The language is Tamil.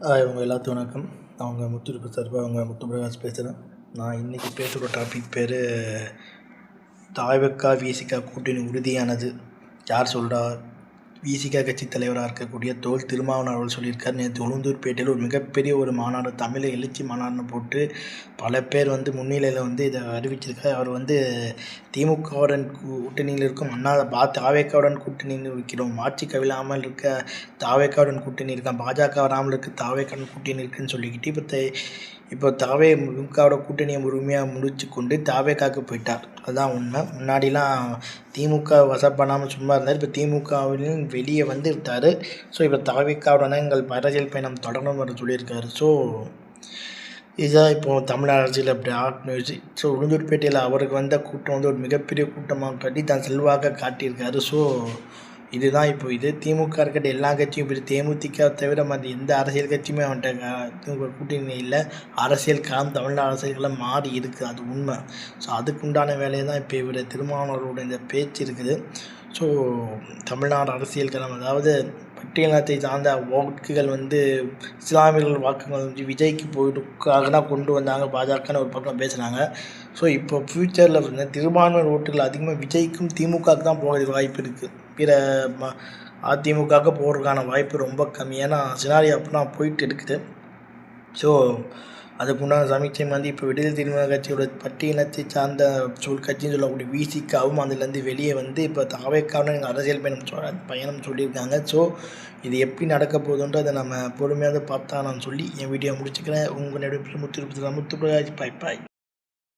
இவங்க எல்லாத்துக்கும் வணக்கம். நான் உங்கள் முத்துருப்பு சார்பாக அவங்க முத்துப்பிரகாஷ் பேசுகிறேன். நான் இன்றைக்கி பேசுகிற டாபிக் பேர் தாவேக்கா விசிகா கூட்டணி உறுதியானது. யார் சொல்கிறா? விசிகா கட்சி தலைவராக இருக்கக்கூடிய தொல் திருமாவளவன் அவர்கள் சொல்லியிருக்கார். நேற்று உளுந்தூர்பேட்டையில் ஒரு மிகப்பெரிய ஒரு மாநாடு, தமிழை எழுச்சி மாநாடுன்னு போட்டு பல பேர் முன்னிலையில் இதை அறிவிச்சிருக்கார். அவர் திமுகவுடன் கூட்டணியில் இருக்கும் தாவேக்காவுடன் கூட்டணியில் இருக்கிறோம், ஆட்சி கவிழாமல் இருக்க தாவேக்காவுடன் கூட்டணி இருக்கான், பாஜக வராமல் இருக்க தாவேக்காவுடன் கூட்டணி இருக்குன்னு சொல்லிக்கிட்டு இப்போ முகவோட கூட்டணியை முழுமையாக முடிச்சு கொண்டு தாவேக்காவுக்கு போயிட்டார். அதுதான் உண்மை. முன்னாடிலாம் திமுக வசப்படாமல் சும்மா இருந்தார். இப்போ திமுகவிலும் வெளியே விட்டார். ஸோ இப்போ தாவேக்காவுடனே எங்கள் அரசியல் பயணம் தொடரணும் என்று சொல்லியிருக்காரு. ஸோ இதுதான் இப்போது தமிழ் அரசியல் அப்படி ஹாட் நியூஸ். ஸோ உளுந்தூர்பேட்டையில் அவருக்கு வந்த கூட்டம் ஒரு மிகப்பெரிய கூட்டமாக காட்டி தான் செல்வாக்க காட்டியிருக்காரு. ஸோ இதுதான் இப்போ திமுக இருக்கட்டும், எல்லா கட்சியும் இப்போ தேமுதிக தவிர மற்ற எந்த அரசியல் கட்சியுமே அவன்கிட்ட திமுக கூட்டணி இல்லை. அரசியல் களம் தமிழ்நாடு அரசியல்களம் மாறி இருக்குது, அது உண்மை. ஸோ அதுக்குண்டான வேலையை தான் இப்போ இவர் திருமாவளவரோட இந்த பேச்சு இருக்குது. ஸோ தமிழ்நாடு அரசியல் களம், அதாவது பட்டியலத்தை சார்ந்த வாக்குகள் இஸ்லாமியர்கள் வாக்குகள் விஜய்க்கு போயிட்டுக்காக கொண்டு வந்தாங்க பாஜகன்னு ஒரு பக்கம் பேசுகிறாங்க. ஸோ இப்போ ஃப்யூச்சரில் திருமாவளவன் ஓட்டுகள் அதிகமாக விஜய்க்கும் திமுகவுக்கு தான் போகிறதுக்கு வாய்ப்பு இருக்குது. பிற அதிமுகவுக்கு போகிறதுக்கான வாய்ப்பு ரொம்ப கம்மி. ஏன்னா சினாரி அப்படின்னா போயிட்டு இருக்குது. ஸோ அதுக்குண்டான சமீட்சை இப்போ விடுதலை சிறுத்தை கட்சியோட பட்டியலத்தை சார்ந்த கட்சின்னு சொல்லக்கூடிய விசிகாவும் அதுலேருந்து வெளியே இப்போ தாவேக்காவும் எங்கள் அரசியல் பயணம் சொல்லியிருக்காங்க. ஸோ இது எப்படி நடக்க போகுதுன்றதை நம்ம பொறுமையாக பார்த்தா நான் சொல்லி என் வீடியோ முடிச்சுக்கிறேன். உங்கள் நடுவில் முத்துப்பிரகாஷ். பாய்.